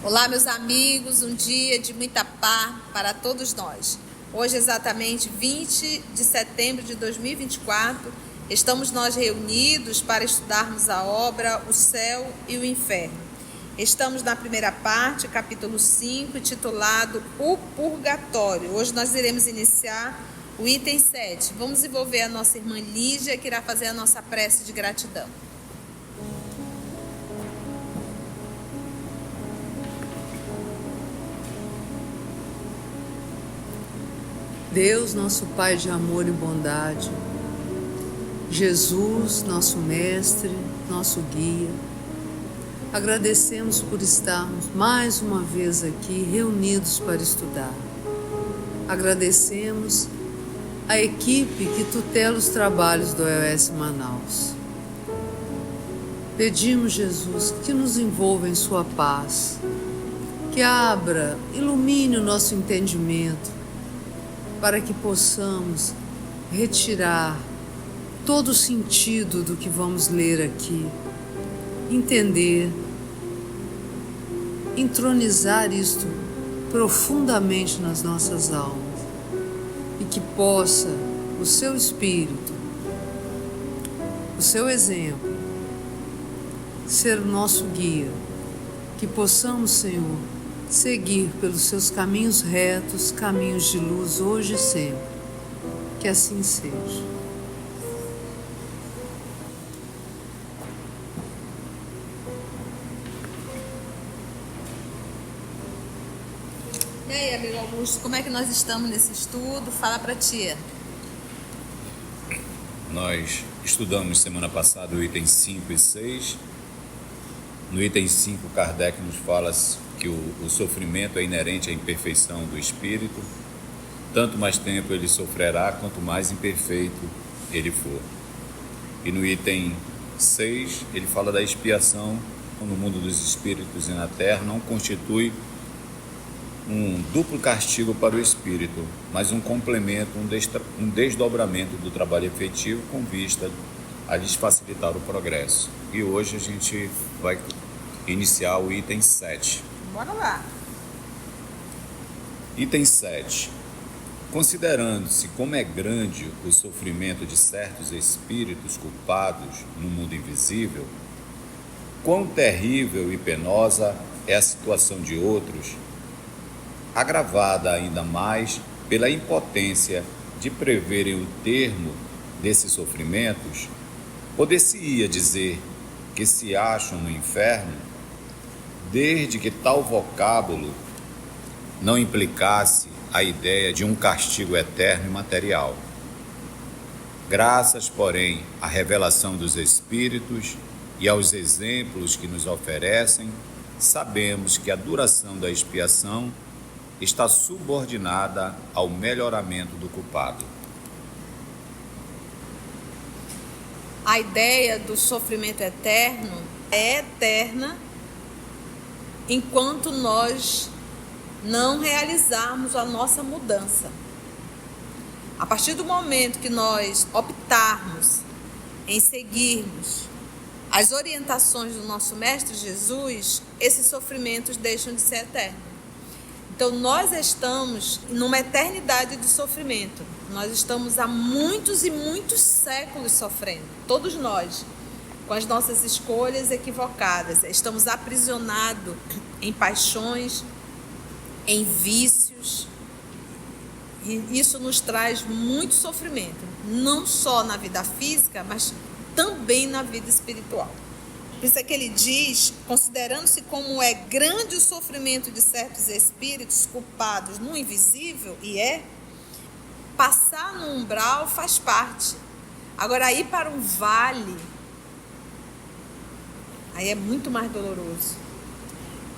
Olá, meus amigos, um dia de muita paz para todos nós. Hoje, exatamente 20 de setembro de 2024, estamos nós reunidos para estudarmos a obra O Céu e o Inferno. Estamos na primeira parte, capítulo 5, titulado O Purgatório. Hoje nós iremos iniciar o item 7. Vamos envolver a nossa irmã Lígia, que irá fazer a nossa prece de gratidão. Deus, nosso Pai de amor e bondade, Jesus, nosso Mestre, nosso Guia, agradecemos por estarmos mais uma vez aqui reunidos para estudar. Agradecemos a equipe que tutela os trabalhos do EOS Manaus. Pedimos, Jesus, que nos envolva em sua paz, que abra, ilumine o nosso entendimento, para que possamos retirar todo o sentido do que vamos ler aqui, entender, entronizar isto profundamente nas nossas almas e que possa o seu Espírito, o seu exemplo, ser o nosso guia, que possamos, Senhor, seguir pelos seus caminhos retos, caminhos de luz, hoje e sempre. Que assim seja. E aí, amigo Augusto, como é que nós estamos nesse estudo? Fala pra tia. Nós estudamos semana passada o item 5 e 6. No item 5, Kardec nos fala que o sofrimento é inerente à imperfeição do espírito. Tanto mais tempo ele sofrerá, quanto mais imperfeito ele for. E no item 6, ele fala da expiação no mundo dos espíritos e na terra, não constitui um duplo castigo para o espírito, mas um complemento, um desdobramento do trabalho efetivo com vista a lhes facilitar o progresso. E hoje a gente vai iniciar o item 7. Bora lá. Item 7. Considerando-se como é grande o sofrimento de certos espíritos culpados no mundo invisível, quão terrível e penosa é a situação de outros, agravada ainda mais pela impotência de preverem o termo desses sofrimentos, poder-se-ia dizer que se acham no inferno, desde que tal vocábulo não implicasse a ideia de um castigo eterno e material. Graças, porém, à revelação dos Espíritos e aos exemplos que nos oferecem, sabemos que a duração da expiação está subordinada ao melhoramento do culpado. A ideia do sofrimento eterno é eterna enquanto nós não realizarmos a nossa mudança. A partir do momento que nós optarmos em seguirmos as orientações do nosso Mestre Jesus, esses sofrimentos deixam de ser eternos. Então nós estamos numa eternidade de sofrimento. Nós estamos há muitos e muitos séculos sofrendo, todos nós, com as nossas escolhas equivocadas. Estamos aprisionados em paixões, em vícios, e isso nos traz muito sofrimento, não só na vida física, mas também na vida espiritual. Por isso é que ele diz, considerando-se como é grande o sofrimento de certos espíritos culpados no invisível, e passar no umbral faz parte. Agora, ir para um vale, aí é muito mais doloroso.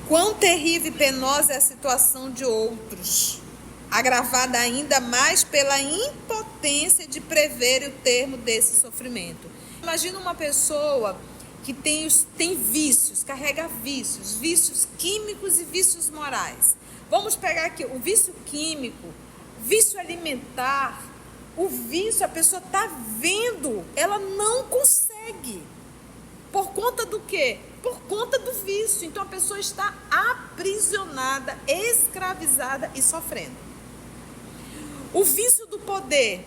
Quão terrível e penosa é a situação de outros, agravada ainda mais pela impotência de prever o termo desse sofrimento. Imagina uma pessoa que tem vícios, carrega vícios químicos e vícios morais. Vamos pegar aqui o vício químico, vício alimentar, o vício, a pessoa está vendo, ela não consegue. Por conta do quê? Por conta do vício. Então a pessoa está aprisionada, escravizada e sofrendo. O vício do poder,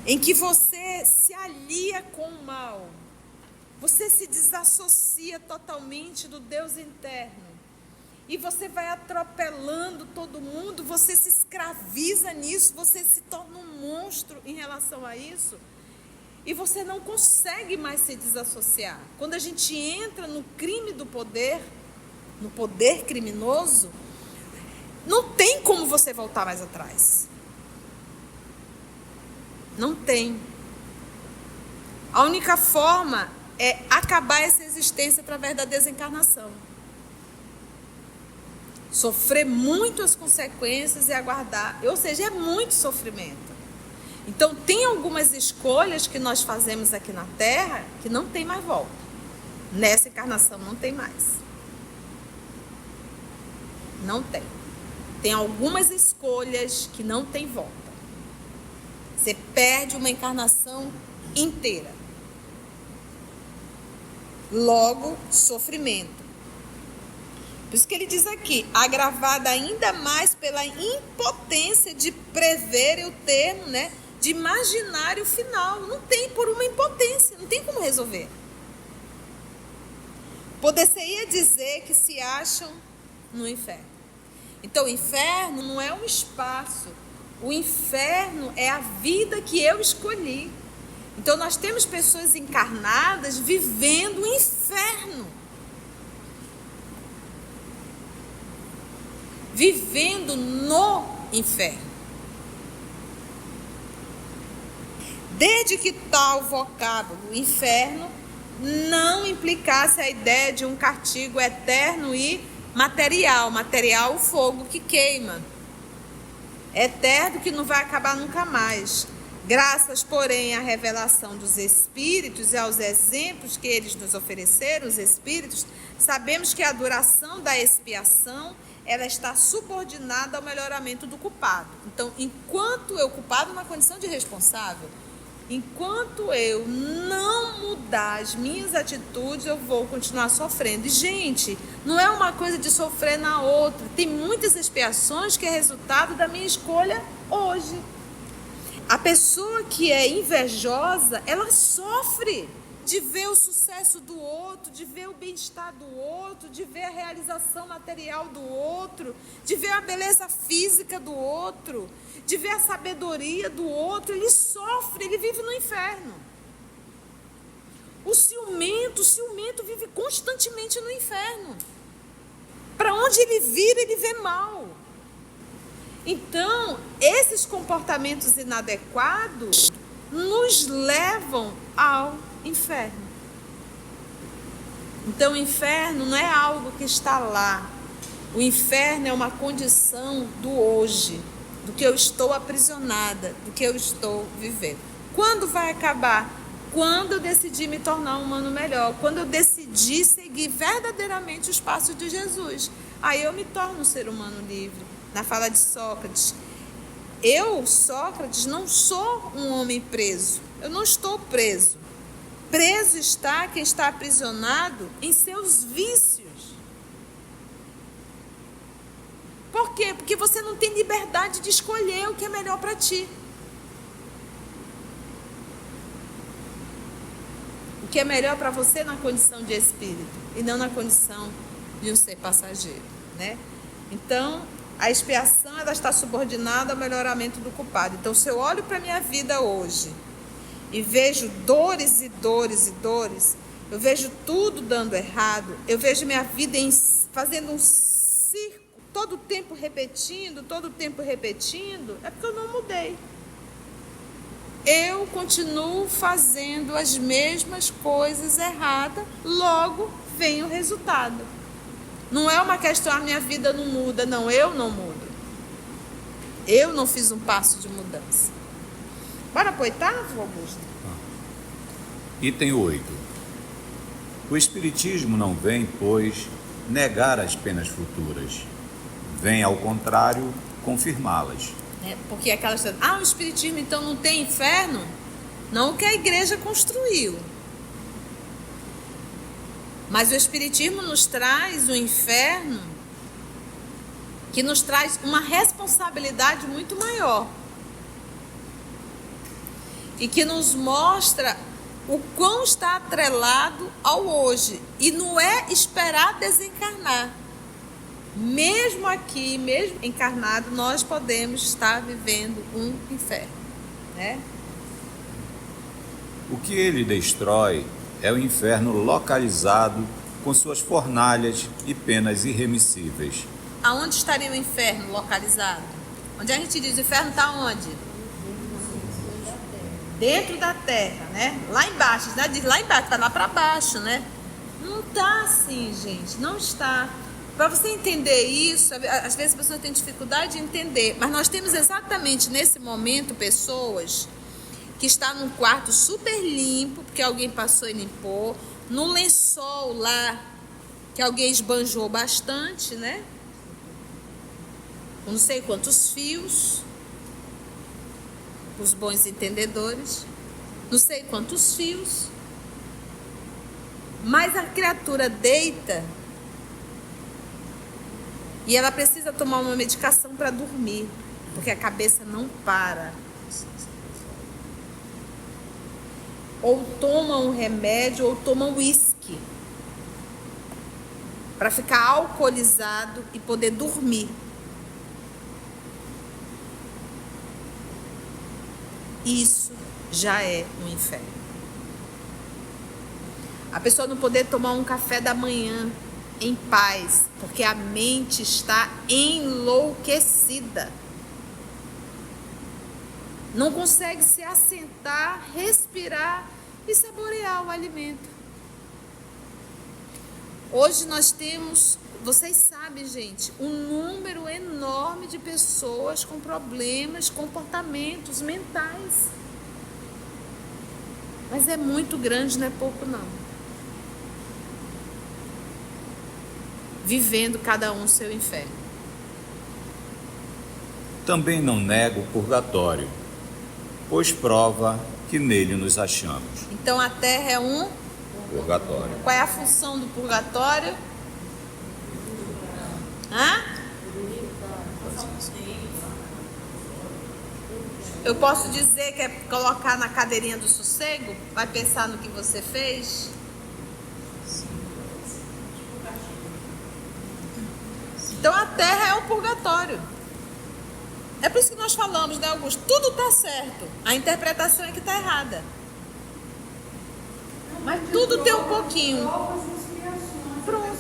em que você se alia com o mal, você se desassocia totalmente do Deus interno, e você vai atropelando todo mundo, você se escraviza nisso, você se torna um monstro em relação a isso, e você não consegue mais se desassociar. Quando a gente entra no crime do poder, no poder criminoso, não tem como você voltar mais atrás. Não tem. A única forma é acabar essa existência através da desencarnação. Sofrer muito as consequências e aguardar. Ou seja, é muito sofrimento. Então, tem algumas escolhas que nós fazemos aqui na Terra que não tem mais volta. Nessa encarnação não tem mais. Não tem. Tem algumas escolhas que não tem volta. Você perde uma encarnação inteira. Logo, sofrimento. Por isso que ele diz aqui, agravada ainda mais pela impotência de prever o termo, né, de imaginar o final. Não tem, por uma impotência, não tem como resolver. Poder-se-ia dizer que se acham no inferno. Então, o inferno não é um espaço. O inferno é a vida que eu escolhi. Então, nós temos pessoas encarnadas vivendo o inferno. Vivendo no inferno. Desde que tal vocábulo, inferno, não implicasse a ideia de um castigo eterno e material. Material, o fogo que queima. Eterno, que não vai acabar nunca mais. Graças, porém, à revelação dos Espíritos e aos exemplos que eles nos ofereceram, os Espíritos, sabemos que a duração da expiação, ela está subordinada ao melhoramento do culpado. Então, enquanto eu, culpado na condição de responsável, enquanto eu não mudar as minhas atitudes, eu vou continuar sofrendo. E, gente, não é uma coisa de sofrer na outra. Tem muitas expiações que é resultado da minha escolha hoje. A pessoa que é invejosa, ela sofre de ver o sucesso do outro, de ver o bem-estar do outro, de ver a realização material do outro, de ver a beleza física do outro, de ver a sabedoria do outro. Ele sofre, ele vive no inferno. O ciumento vive constantemente no inferno. Para onde ele vira, ele vê mal. Então, esses comportamentos inadequados nos levam ao inferno. Então, o inferno não é algo que está lá. O inferno é uma condição do hoje, do que eu estou aprisionada, do que eu estou vivendo. Quando vai acabar? Quando eu decidi me tornar um humano melhor, quando eu decidi seguir verdadeiramente os passos de Jesus. Aí eu me torno um ser humano livre. Na fala de Sócrates, eu, Sócrates, não sou um homem preso. Eu não estou preso. Preso está quem está aprisionado em seus vícios. Por quê? Porque você não tem liberdade de escolher o que é melhor para ti. O que é melhor para você na condição de espírito e não na condição de um ser passageiro, né? Então, a expiação, ela está subordinada ao melhoramento do culpado. Então, se eu olho para a minha vida hoje e vejo dores e dores e dores, eu vejo tudo dando errado, eu vejo minha vida fazendo um círculo, todo o tempo repetindo, é porque eu não mudei. Eu continuo fazendo as mesmas coisas erradas, logo vem o resultado. Não é uma questão, a minha vida não muda. Não, eu não mudo. Eu não fiz um passo de mudança. Bora para o 8º, Augusto? Item 8. O Espiritismo não vem, pois, negar as penas futuras. Vem, ao contrário, confirmá-las. Porque aquelas... o Espiritismo então não tem inferno? Não o que a igreja construiu. Mas o Espiritismo nos traz o inferno, que nos traz uma responsabilidade muito maior. E que nos mostra o quão está atrelado ao hoje. E não é esperar desencarnar. Mesmo aqui, mesmo encarnado, nós podemos estar vivendo um inferno, né? O que ele destrói é o inferno localizado com suas fornalhas e penas irremissíveis. Aonde estaria o inferno localizado? Onde a gente diz o inferno está onde? Dentro da terra, né? Lá embaixo, né? Diz lá embaixo, está lá para baixo, né? Não está assim, gente, não está. Para você entender isso, às vezes a pessoa tem dificuldade de entender, mas nós temos exatamente nesse momento pessoas que estão num quarto super limpo, porque alguém passou e limpou, no lençol lá, que alguém esbanjou bastante, né? Com não sei quantos fios, os bons entendedores, não sei quantos fios, mas a criatura deita e ela precisa tomar uma medicação para dormir, porque a cabeça não para. Ou toma um remédio, ou toma um uísque, para ficar alcoolizado e poder dormir. Isso já é um inferno. A pessoa não poder tomar um café da manhã em paz, porque a mente está enlouquecida. Não consegue se assentar, respirar e saborear o alimento. Hoje nós temos, vocês sabem, gente, um número enorme de pessoas com problemas, comportamentos mentais. Mas é muito grande, não é pouco não. Vivendo cada um seu inferno. Também não nego o purgatório, pois prova que nele nos achamos. Então a terra é um Purgatório. Qual é a função do purgatório? Hã? Eu posso dizer que é colocar na cadeirinha do sossego? Vai pensar no que você fez? Então a terra é o purgatório. É por isso que nós falamos, né, Augusto? Tudo está certo. A interpretação é que está errada. Mas tudo tem um pouquinho. Pronto.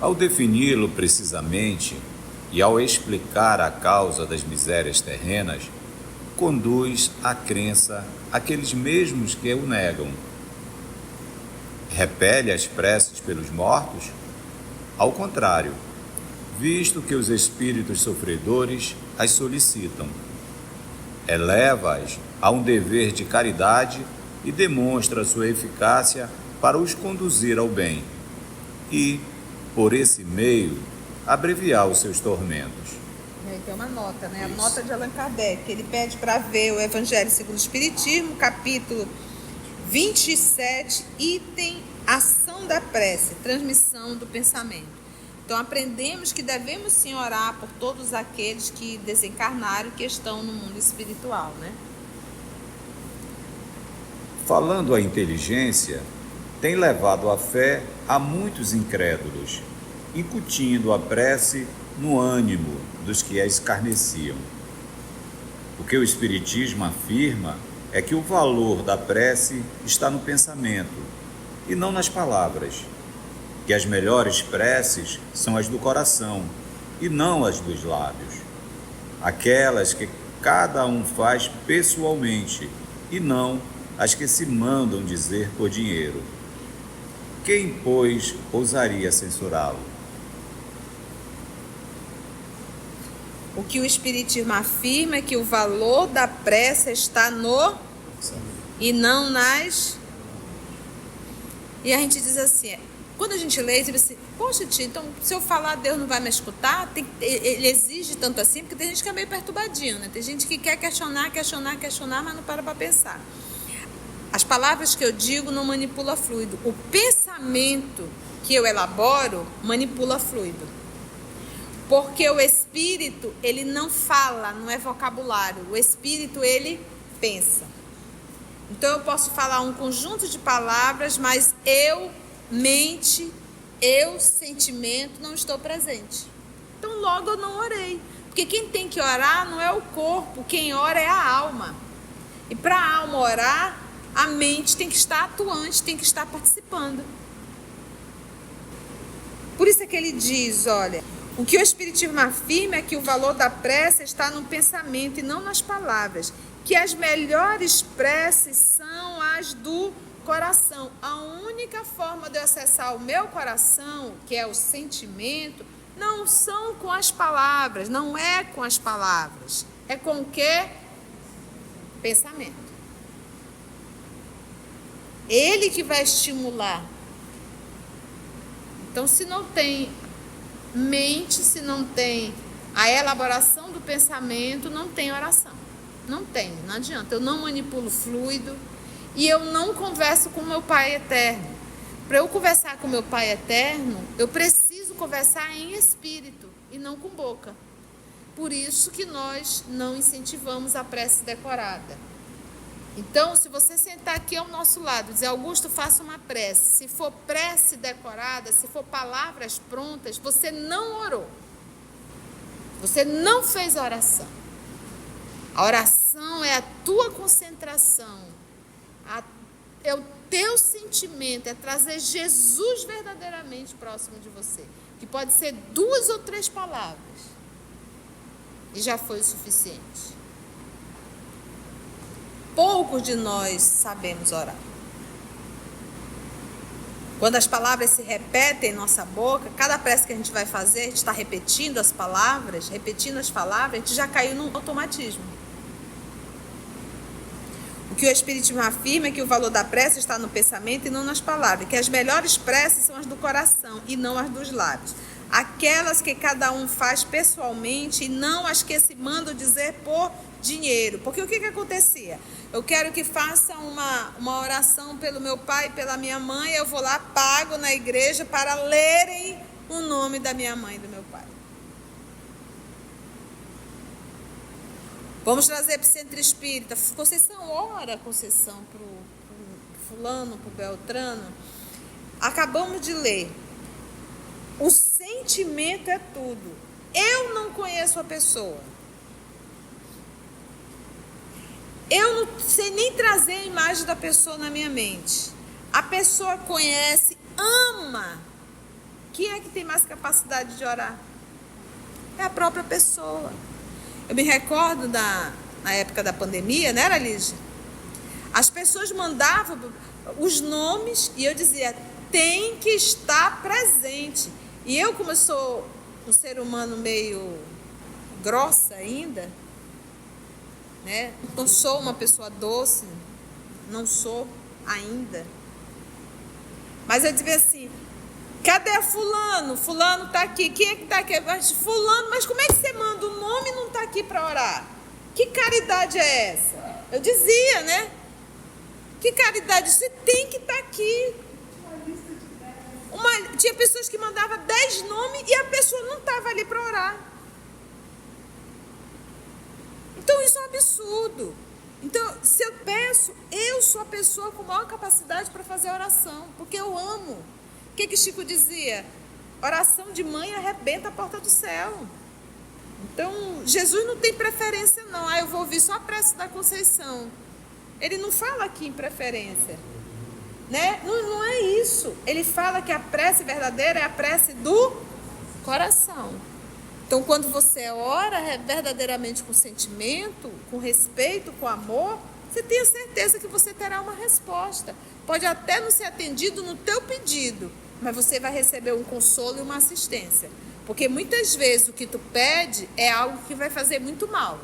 Ao defini-lo precisamente e ao explicar a causa das misérias terrenas, conduz à crença aqueles mesmos que o negam. Repele as preces pelos mortos? Ao contrário, visto que os espíritos sofredores as solicitam. Eleva-as a um dever de caridade e demonstra sua eficácia para os conduzir ao bem e, por esse meio, abreviar os seus tormentos. Tem uma nota, né? A nota de Allan Kardec. Ele pede para ver o Evangelho segundo o Espiritismo, capítulo 27, item Ação da Prece, transmissão do pensamento. Então aprendemos que devemos sim orar por todos aqueles que desencarnaram e que estão no mundo espiritual, né? Falando a inteligência, tem levado a fé a muitos incrédulos, incutindo a prece no ânimo dos que a escarneciam. O que o Espiritismo afirma é que o valor da prece está no pensamento e não nas palavras, que as melhores preces são as do coração e não as dos lábios, aquelas que cada um faz pessoalmente e não as que se mandam dizer por dinheiro. Quem, pois, ousaria censurá-lo? O que o Espiritismo afirma é que o valor da prece está no e não nas. E a gente diz assim, quando a gente lê, você diz assim, poxa, tia, então se eu falar, Deus não vai me escutar? Ele exige tanto assim, porque tem gente que é meio perturbadinho, né? Tem gente que quer questionar, mas não para pensar. As palavras que eu digo não manipula fluido. O pensamento que eu elaboro manipula fluido. Porque o espírito, ele não fala, não é vocabulário. O espírito, ele pensa. Então eu posso falar um conjunto de palavras, mas mente, sentimento, não estou presente. Então logo eu não orei. Porque quem tem que orar não é o corpo, quem ora é a alma. E para a alma orar, a mente tem que estar atuante, tem que estar participando. Por isso é que ele diz, olha, o que o Espiritismo afirma é que o valor da prece está no pensamento e não nas palavras. Que as melhores preces são as do coração. A única forma de eu acessar o meu coração, que é o sentimento, não são com as palavras, não é com as palavras. É com o quê? Pensamento. Ele que vai estimular. Então, se não tem mente, se não tem a elaboração do pensamento, não tem oração. Não tem, não adianta. Eu não manipulo fluido e eu não converso com meu Pai Eterno. Para eu conversar com meu Pai Eterno, eu preciso conversar em espírito e não com boca. Por isso que nós não incentivamos a prece decorada. Então, se você sentar aqui ao nosso lado e dizer, Augusto, faça uma prece. Se for prece decorada, se for palavras prontas, você não orou. Você não fez a oração. A oração é a tua concentração, é o teu sentimento, é trazer Jesus verdadeiramente próximo de você. Que pode ser 2 ou 3 palavras. E já foi o suficiente. Poucos de nós sabemos orar. Quando as palavras se repetem em nossa boca, cada prece que a gente vai fazer, a gente está repetindo as palavras, a gente já caiu num automatismo. O que o Espiritismo afirma é que o valor da prece está no pensamento e não nas palavras, que as melhores preces são as do coração e não as dos lábios. Aquelas que cada um faz pessoalmente e não as que se mandam dizer por dinheiro. Porque o que acontecia? Eu quero que faça uma oração pelo meu pai e pela minha mãe, eu vou lá, pago na igreja para lerem o nome da minha mãe e do meu pai. Vamos trazer para o Centro Espírita. Conceição, ora, Conceição, para o fulano, para o Beltrano. Acabamos de ler. O sentimento é tudo. Eu não conheço a pessoa. Eu não sei nem trazer a imagem da pessoa na minha mente. A pessoa conhece, ama. Quem é que tem mais capacidade de orar? É a própria pessoa. Eu me recordo na época da pandemia, né, Lígia? As pessoas mandavam os nomes e eu dizia, tem que estar presente. E eu, como eu sou um ser humano meio grossa ainda, né? Não sou uma pessoa doce, não sou ainda. Mas eu dizia assim, cadê fulano? Fulano está aqui. Quem é que está aqui? Fulano, mas como é que você manda o nome e não está aqui para orar? Que caridade é essa? Eu dizia, né? Que caridade? Você tem que estar aqui. Tinha pessoas que mandavam 10 nomes e a pessoa não estava ali para orar. Então isso é um absurdo. Então, se eu peço, eu sou a pessoa com maior capacidade para fazer oração, porque eu amo. O que Chico dizia? Oração de mãe arrebenta a porta do céu. Então, Jesus não tem preferência não. Eu vou ouvir só a prece da Conceição. Ele não fala aqui em preferência. Né? Não é isso. Ele fala que a prece verdadeira é a prece do coração. Então, quando você ora verdadeiramente com sentimento, com respeito, com amor, você tem a certeza que você terá uma resposta. Pode até não ser atendido no teu pedido, mas você vai receber um consolo e uma assistência. Porque muitas vezes o que tu pede é algo que vai fazer muito mal.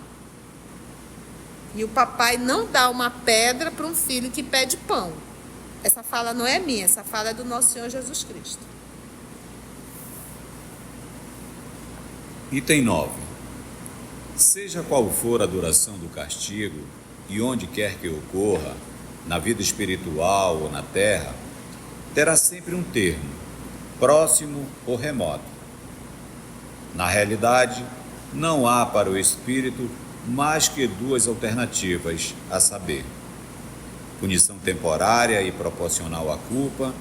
E o papai não dá uma pedra para um filho que pede pão. essa fala não é minha, essa fala é do nosso Senhor Jesus Cristo. Item 9. Seja qual for a duração do castigo e onde quer que ocorra, na vida espiritual ou na terra, terá sempre um termo, próximo ou remoto. Na realidade, não há para o espírito mais que duas alternativas, a saber, punição temporária e proporcional à culpa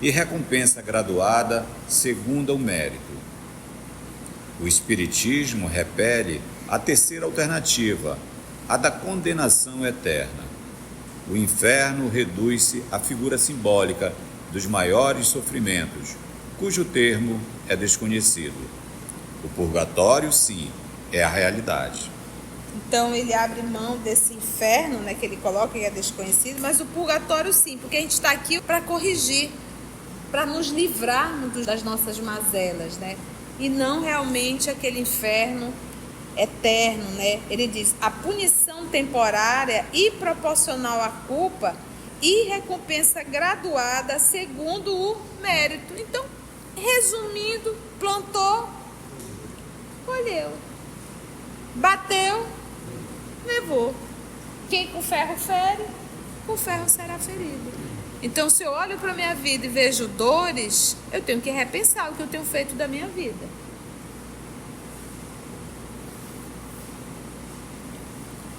e recompensa graduada segundo o mérito. O Espiritismo repele a terceira alternativa, a da condenação eterna. O inferno reduz-se à figura simbólica dos maiores sofrimentos, cujo termo é desconhecido. O purgatório, sim, é a realidade. Então ele abre mão desse inferno, né, que ele coloca, que é desconhecido, mas o purgatório sim, porque a gente está aqui para corrigir, para nos livrarmos das nossas mazelas, né? E não realmente aquele inferno eterno, né? Ele diz, a punição temporária e proporcional à culpa e recompensa graduada segundo o mérito. Então, resumindo, plantou, colheu. Bateu, levou. Quem com ferro fere, com ferro será ferido. Então, se eu olho para a minha vida e vejo dores, eu tenho que repensar o que eu tenho feito da minha vida.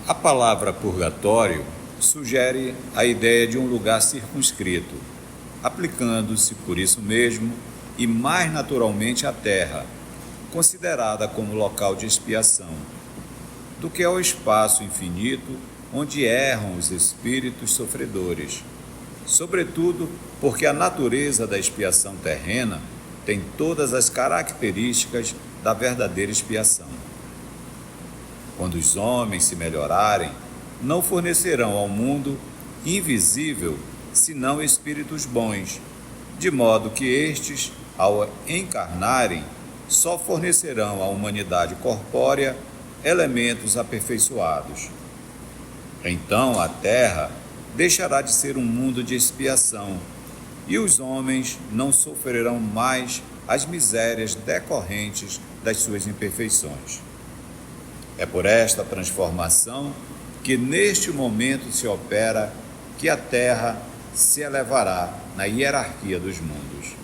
A palavra purgatório sugere a ideia de um lugar circunscrito, aplicando-se por isso mesmo e mais naturalmente à terra, considerada como local de expiação, do que ao espaço infinito onde erram os espíritos sofredores, sobretudo porque a natureza da expiação terrena tem todas as características da verdadeira expiação. Quando os homens se melhorarem, não fornecerão ao mundo invisível senão espíritos bons, de modo que estes, ao encarnarem, só fornecerão à humanidade corpórea elementos aperfeiçoados. Então a terra deixará de ser um mundo de expiação e os homens não sofrerão mais as misérias decorrentes das suas imperfeições. É por esta transformação que neste momento se opera que a terra se elevará na hierarquia dos mundos.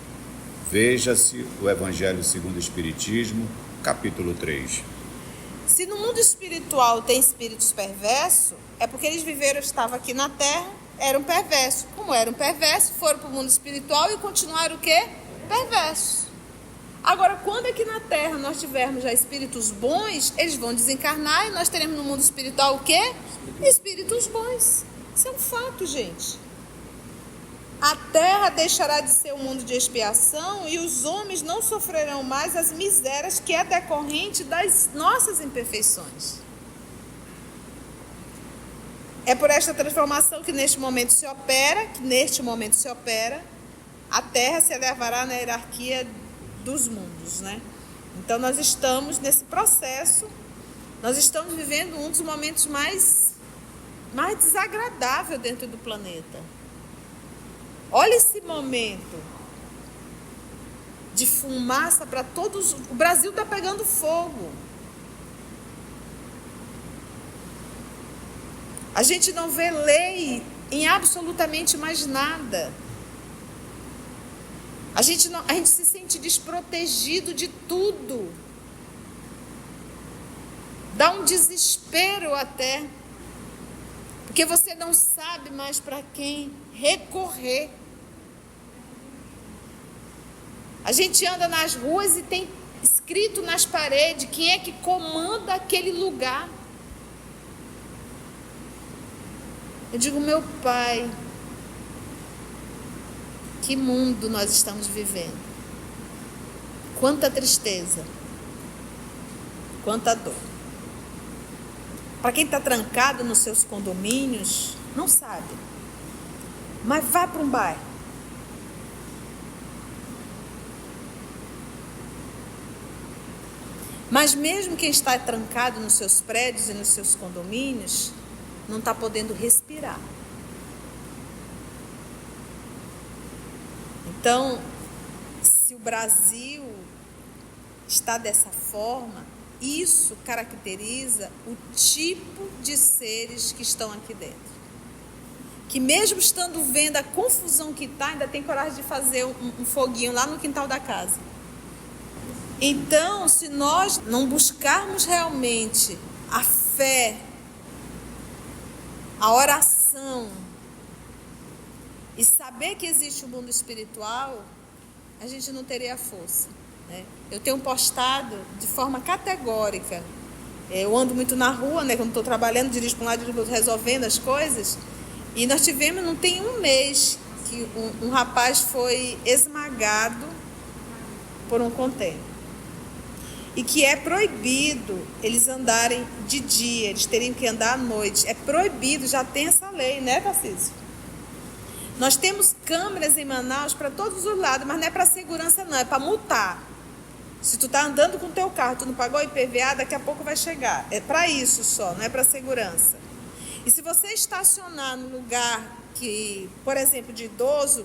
Veja-se o Evangelho segundo o Espiritismo, capítulo 3. Se no mundo espiritual tem espíritos perversos, é porque eles estavam aqui na Terra, eram perversos. Como eram perversos, foram para o mundo espiritual e continuaram o quê? Perversos. Agora, quando aqui na Terra nós tivermos já espíritos bons, eles vão desencarnar e nós teremos no mundo espiritual o quê? Espíritos bons. Isso é um fato, gente. A terra deixará de ser um mundo de expiação e os homens não sofrerão mais as misérias que é decorrente das nossas imperfeições. É por esta transformação que neste momento se opera, a terra se elevará na hierarquia dos mundos, né? Então nós estamos nesse processo, nós estamos vivendo um dos momentos mais desagradáveis dentro do planeta. Olha esse momento de fumaça para todos. O Brasil está pegando fogo. A gente não vê lei em absolutamente mais nada. A gente se sente desprotegido de tudo. Dá um desespero até. Porque você não sabe mais para quem recorrer. A gente anda nas ruas e tem escrito nas paredes quem é que comanda aquele lugar. Eu digo, meu Pai, que mundo nós estamos vivendo. Quanta tristeza, quanta dor. Para quem está trancado nos seus condomínios, não sabe. Mas vá para um bairro. Mas mesmo quem está trancado nos seus prédios e nos seus condomínios, não está podendo respirar. Então, se o Brasil está dessa forma, isso caracteriza o tipo de seres que estão aqui dentro. Que mesmo estando vendo a confusão que está, ainda tem coragem de fazer um foguinho lá no quintal da casa. Então, se nós não buscarmos realmente a fé, a oração e saber que existe um mundo espiritual, a gente não teria força, né? Eu tenho postado de forma categórica. Eu ando muito na rua, né? Quando estou trabalhando, dirijo para um lado, dirijo para o outro, resolvendo as coisas. E nós tivemos, não tem um mês, que um rapaz foi esmagado por um contêiner. E que é proibido eles andarem de dia, eles teriam que andar à noite. É proibido, já tem essa lei, né, Tarcísio? Nós temos câmeras em Manaus para todos os lados, mas não é para segurança não, é para multar. Se tu está andando com o teu carro, tu não pagou IPVA, daqui a pouco vai chegar. É para isso só, não é para segurança. E se você estacionar no lugar que, por exemplo, de idoso,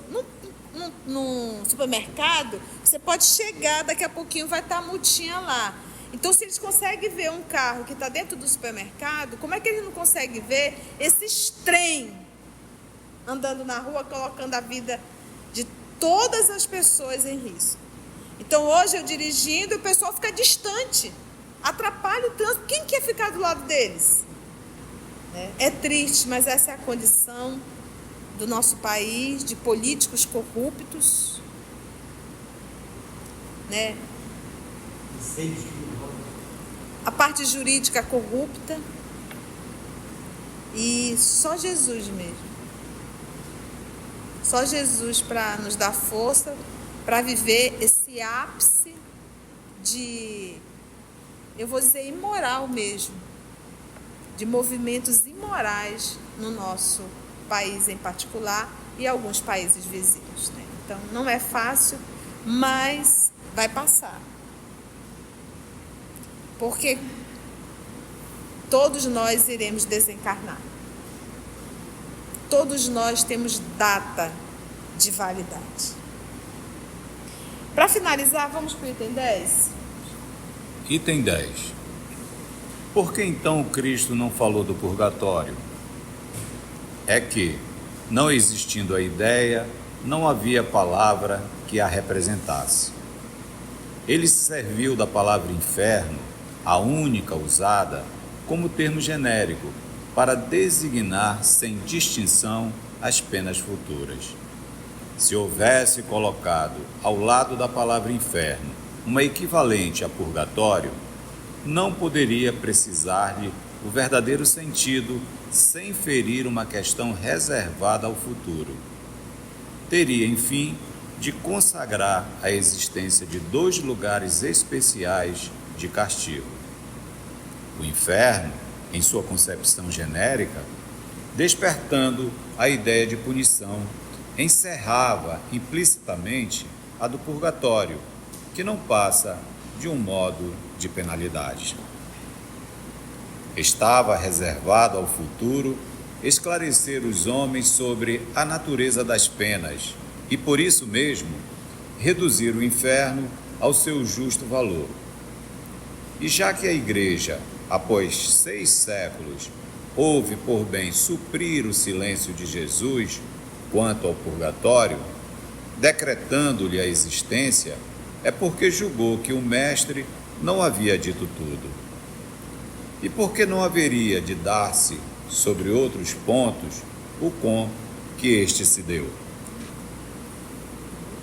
num supermercado, você pode chegar, daqui a pouquinho vai estar a multinha lá. Então, se eles conseguem ver um carro que está dentro do supermercado, como é que eles não conseguem ver esses trem andando na rua, colocando a vida de todas as pessoas em risco? Então, hoje eu dirigindo, o pessoal fica distante, atrapalha o trânsito. Quem quer ficar do lado deles? É triste, mas essa é a condição do nosso país, de políticos corruptos, né? A parte jurídica corrupta, e só Jesus mesmo. Só Jesus para nos dar força para viver esse ápice de, eu vou dizer, imoral mesmo, de movimentos imorais no nosso país em particular e alguns países vizinhos, né? Então, não é fácil, mas vai passar. Porque todos nós iremos desencarnar. Todos nós temos data de validade. Para finalizar, vamos para o item 10? Item 10. Por que então Cristo não falou do purgatório? É que, não existindo a ideia, não havia palavra que a representasse. Ele se serviu da palavra inferno, a única usada, como termo genérico, para designar sem distinção as penas futuras. Se houvesse colocado ao lado da palavra inferno uma equivalente a purgatório, não poderia precisar-lhe o verdadeiro sentido sem ferir uma questão reservada ao futuro. Teria, enfim, de consagrar a existência de 2 lugares especiais de castigo. O inferno, em sua concepção genérica, despertando a ideia de punição, encerrava implicitamente a do purgatório, que não passa de um modo de penalidade. Estava reservado ao futuro esclarecer os homens sobre a natureza das penas e, por isso mesmo, reduzir o inferno ao seu justo valor. E já que a Igreja, após 6 séculos, houve por bem suprir o silêncio de Jesus quanto ao purgatório, decretando-lhe a existência, é porque julgou que o Mestre não havia dito tudo. E porque não haveria de dar-se, sobre outros pontos, o com que este se deu.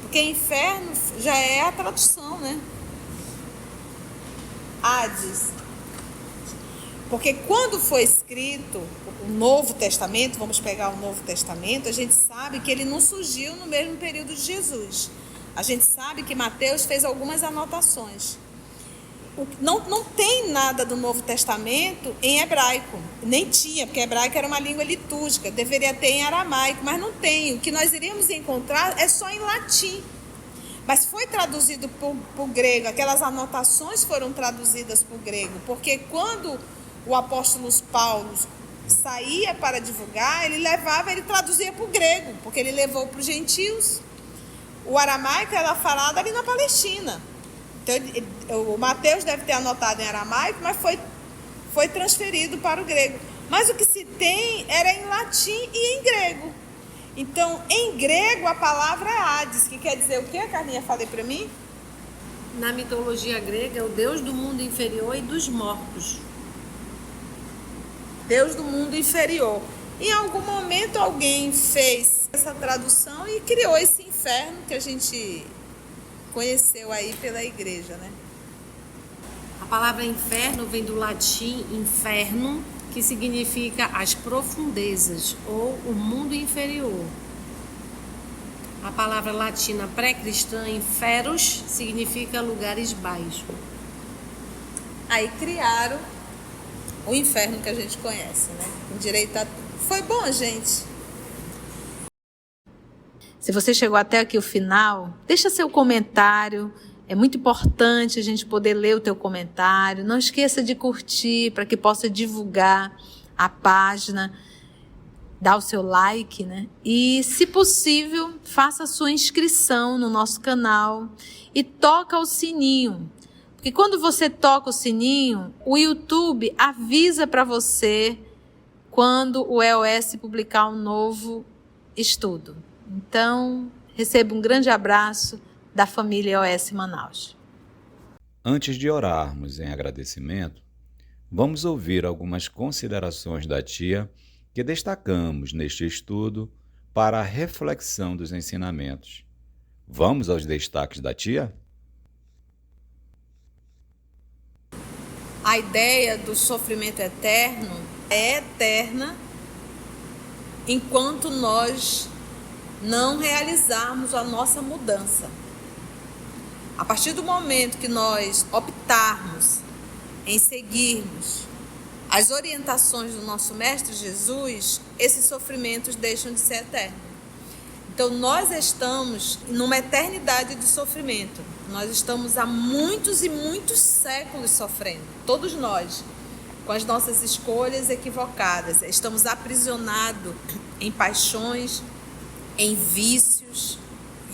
Porque inferno já é a tradução, né? Hades. Porque quando foi escrito o Novo Testamento, vamos pegar o Novo Testamento, a gente sabe que ele não surgiu no mesmo período de Jesus. A gente sabe que Mateus fez algumas anotações. Não tem nada do Novo Testamento em hebraico. Nem tinha, porque hebraico era uma língua litúrgica. Deveria ter em aramaico, mas não tem. O que nós iríamos encontrar é só em latim. Mas foi traduzido para o grego. Aquelas anotações foram traduzidas para o grego. Porque quando o apóstolo Paulo saía para divulgar, ele traduzia para o grego. Porque ele levou para os gentios. O aramaico era falado ali na Palestina. Então, o Mateus deve ter anotado em aramaico, mas foi transferido para o grego. Mas o que se tem era em latim e em grego. Então, em grego, a palavra é Hades, que quer dizer o que, Carlinha? Falei para mim? Na mitologia grega, é o deus do mundo inferior e dos mortos. Deus do mundo inferior. Em algum momento, alguém fez essa tradução e criou esse inferno que a gente conheceu aí pela igreja, né? A palavra inferno vem do latim inferno, que significa as profundezas ou o mundo inferior. A palavra latina pré-cristã, inferos, significa lugares baixos. Aí criaram o inferno que a gente conhece, né? Com direito a... Foi bom, gente? Se você chegou até aqui o final, deixa seu comentário. É muito importante a gente poder ler o teu comentário. Não esqueça de curtir para que possa divulgar a página. Dá o seu like, né? E, se possível, faça a sua inscrição no nosso canal e toca o sininho. Porque quando você toca o sininho, o YouTube avisa para você quando o EOS publicar um novo estudo. Então, receba um grande abraço da família EOS Manaus. Antes de orarmos em agradecimento, vamos ouvir algumas considerações da tia que destacamos neste estudo para a reflexão dos ensinamentos. Vamos aos destaques da tia? A ideia do sofrimento eterno é eterna enquanto nós não realizarmos a nossa mudança. A partir do momento que nós optarmos em seguirmos as orientações do nosso Mestre Jesus, esses sofrimentos deixam de ser eternos. Então, nós estamos numa eternidade de sofrimento. Nós estamos há muitos e muitos séculos sofrendo. Todos nós, com as nossas escolhas equivocadas. Estamos aprisionados em paixões, em vícios.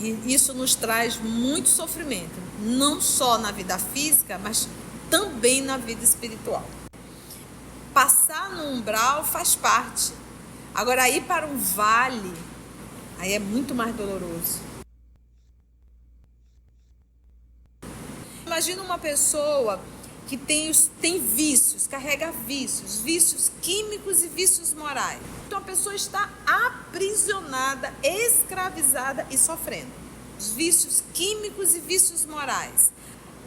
E isso nos traz muito sofrimento. Não só na vida física, mas também na vida espiritual. Passar no umbral faz parte. Agora, ir para um vale, aí é muito mais doloroso. Imagina uma pessoa que tem vícios, carrega vícios químicos e vícios morais. Então, a pessoa está aprisionada, escravizada e sofrendo. Os vícios químicos e vícios morais.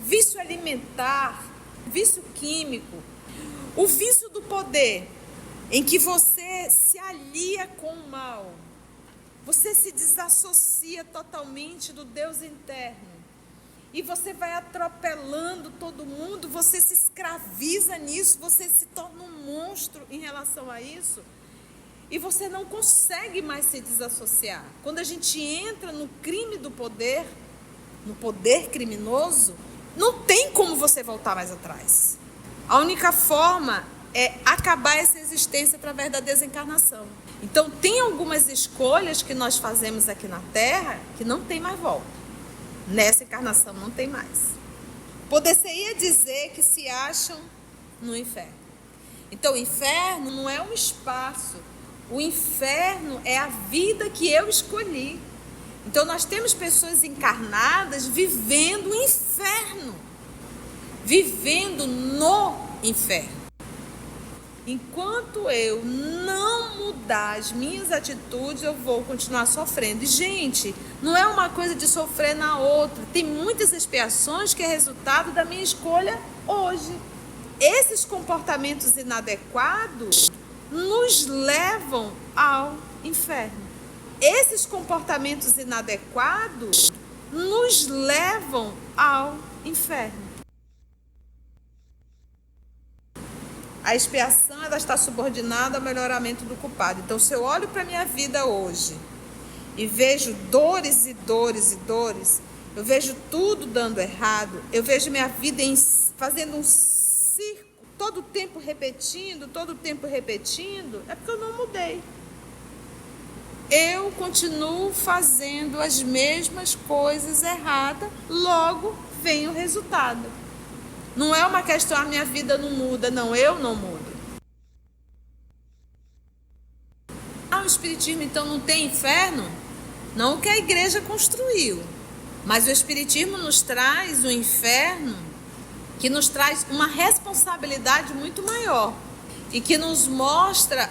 Vício alimentar, vício químico. O vício do poder, em que você se alia com o mal. Você se desassocia totalmente do Deus interno. E você vai atropelando todo mundo, você se escraviza nisso, você se torna um monstro em relação a isso. E você não consegue mais se desassociar. Quando a gente entra no crime do poder, no poder criminoso, não tem como você voltar mais atrás. A única forma é acabar essa existência através da desencarnação. Então, tem algumas escolhas que nós fazemos aqui na Terra que não tem mais volta. Nessa encarnação não tem mais. Poder-se-ia dizer que se acham no inferno. Então, o inferno não é um espaço. O inferno é a vida que eu escolhi. Então, nós temos pessoas encarnadas vivendo o inferno. Vivendo no inferno. Enquanto eu não mudar as minhas atitudes, eu vou continuar sofrendo. E, gente, não é uma coisa de sofrer na outra. Tem muitas expiações que é resultado da minha escolha hoje. Esses comportamentos inadequados nos levam ao inferno. Esses comportamentos inadequados nos levam ao inferno. A expiação, ela está subordinada ao melhoramento do culpado. Então, se eu olho para a minha vida hoje e vejo dores e dores e dores, eu vejo tudo dando errado, eu vejo minha vida fazendo um círculo, todo o tempo repetindo, é porque eu não mudei. eu continuo fazendo as mesmas coisas erradas, logo vem o resultado. Não é uma questão, a minha vida não muda, não, eu não mudo. O Espiritismo então não tem inferno? Não o que a igreja construiu, mas o Espiritismo nos traz o inferno, que nos traz uma responsabilidade muito maior e que nos mostra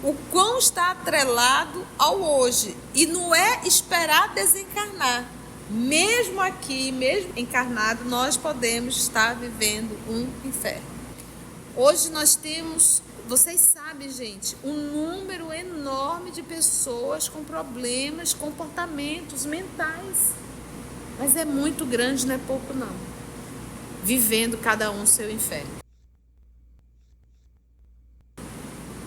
o quão está atrelado ao hoje. E não é esperar desencarnar. Mesmo aqui, mesmo encarnado, nós podemos estar vivendo um inferno. Hoje nós temos, vocês sabem, gente, um número enorme de pessoas com problemas, comportamentos mentais. Mas é muito grande, não é pouco não. Vivendo cada um seu inferno.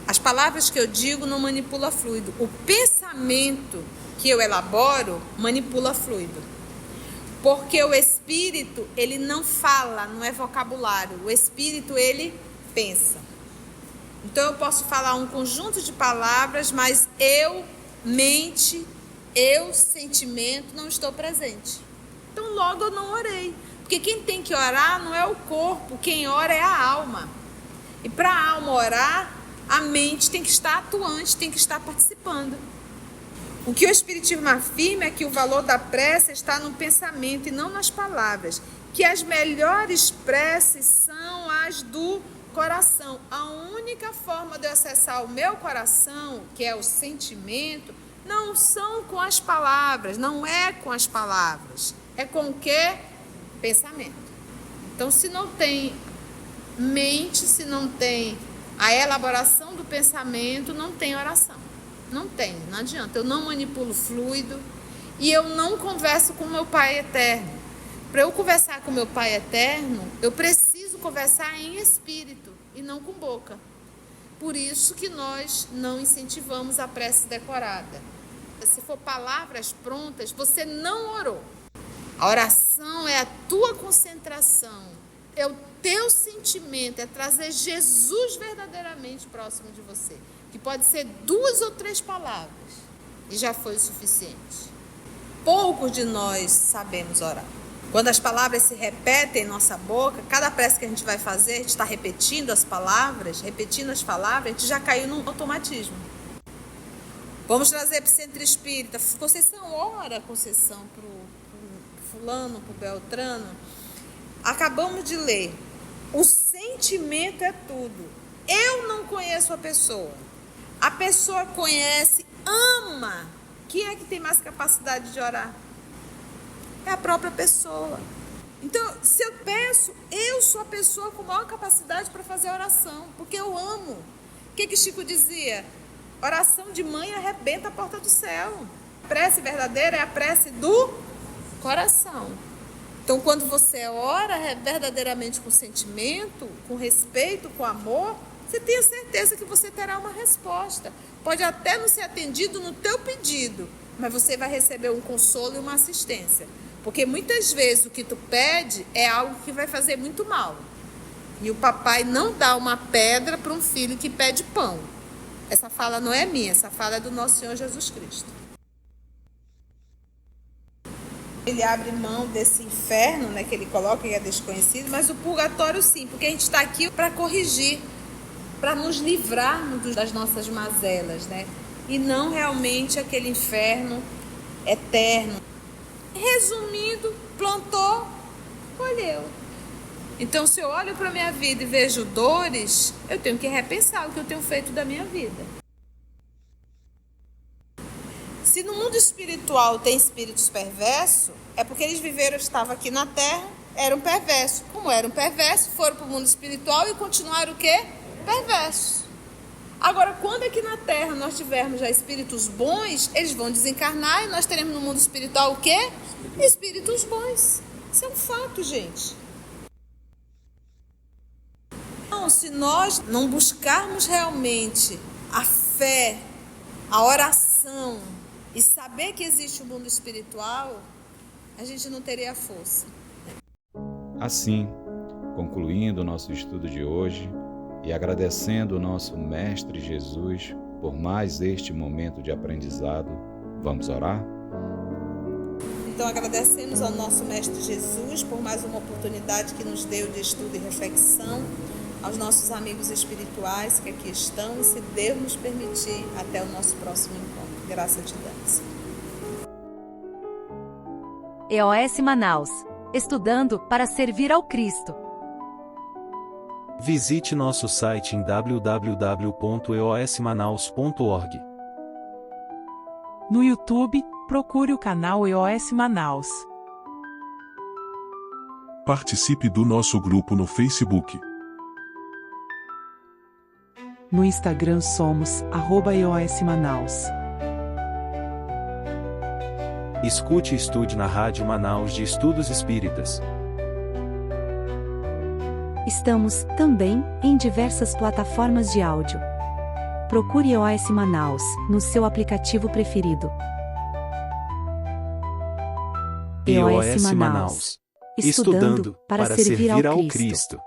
As palavras que eu digo não manipula fluido. O pensamento que eu elaboro manipula fluido. Porque o espírito, ele não fala, não é vocabulário. O espírito, ele pensa. Então eu posso falar um conjunto de palavras, mas eu, mente, eu, sentimento, não estou presente. Então logo eu não orei. Porque quem tem que orar não é o corpo, quem ora é a alma. E para a alma orar, a mente tem que estar atuante, tem que estar participando. O que o Espiritismo afirma é que o valor da prece está no pensamento e não nas palavras. Que as melhores preces são as do coração. A única forma de eu acessar o meu coração, que é o sentimento, não são com as palavras, não é com as palavras. É com o quê? Pensamento. Então, se não tem mente, se não tem a elaboração do pensamento, não tem oração. Não tem, não adianta. Eu não manipulo fluido e eu não converso com meu Pai Eterno. Para eu conversar com meu Pai Eterno, eu preciso conversar em espírito e não com boca. Por isso que nós não incentivamos a prece decorada. Se for palavras prontas, você não orou. A oração é a tua concentração, é o teu sentimento, é trazer Jesus verdadeiramente próximo de você. Que pode ser 2 ou 3 palavras e já foi o suficiente. Poucos de nós sabemos orar. Quando as palavras se repetem em nossa boca, cada prece que a gente vai fazer, a gente está repetindo as palavras, a gente já caiu num automatismo. Vamos trazer para o centro espírita. Conceição, ora, Conceição, para o fulano, para o Beltrano. Acabamos de ler. O sentimento é tudo. Eu não conheço a pessoa. A pessoa conhece, ama. Quem é que tem mais capacidade de orar? É a própria pessoa. Então, se eu peço, eu sou a pessoa com maior capacidade para fazer oração, porque eu amo. O que Chico dizia? Oração de mãe arrebenta a porta do céu. A prece verdadeira é a prece do coração. Então, quando você ora verdadeiramente com sentimento, com respeito, com amor, você tem a certeza que você terá uma resposta. Pode até não ser atendido no teu pedido, mas você vai receber um consolo e uma assistência. Porque muitas vezes o que tu pede é algo que vai fazer muito mal. E o papai não dá uma pedra para um filho que pede pão. Essa fala não é minha, essa fala é do nosso Senhor Jesus Cristo. Ele abre mão desse inferno, né, que ele coloca, que é desconhecido, mas o purgatório sim, porque a gente está aqui para corrigir, para nos livrarmos das nossas mazelas, né? E não realmente aquele inferno eterno. Resumindo, plantou, colheu. Então, se eu olho para a minha vida e vejo dores, eu tenho que repensar o que eu tenho feito da minha vida. Se no mundo espiritual tem espíritos perversos, é porque eles estavam aqui na Terra, eram perversos. Como eram perversos, foram para o mundo espiritual e continuaram o quê? Perversos. Agora, quando aqui na Terra nós tivermos já espíritos bons, eles vão desencarnar e nós teremos no mundo espiritual o quê? Espíritos bons. Isso é um fato, gente. Então, se nós não buscarmos realmente a fé, a oração e saber que existe o mundo espiritual, a gente não teria força. Assim, concluindo o nosso estudo de hoje e agradecendo o nosso Mestre Jesus por mais este momento de aprendizado. Vamos orar? Então agradecemos ao nosso Mestre Jesus por mais uma oportunidade que nos deu de estudo e reflexão, aos nossos amigos espirituais que aqui estão e, se Deus nos permitir, até o nosso próximo encontro. Graça te damos. EOS Manaus. Estudando para servir ao Cristo. Visite nosso site em www.eosmanaus.org. No YouTube, procure o canal EOS Manaus. Participe do nosso grupo no Facebook. No Instagram somos @EOS Manaus. Escute e estude na Rádio Manaus de Estudos Espíritas. Estamos, também, em diversas plataformas de áudio. Procure EOS Manaus, no seu aplicativo preferido. EOS Manaus. Estudando para servir ao Cristo.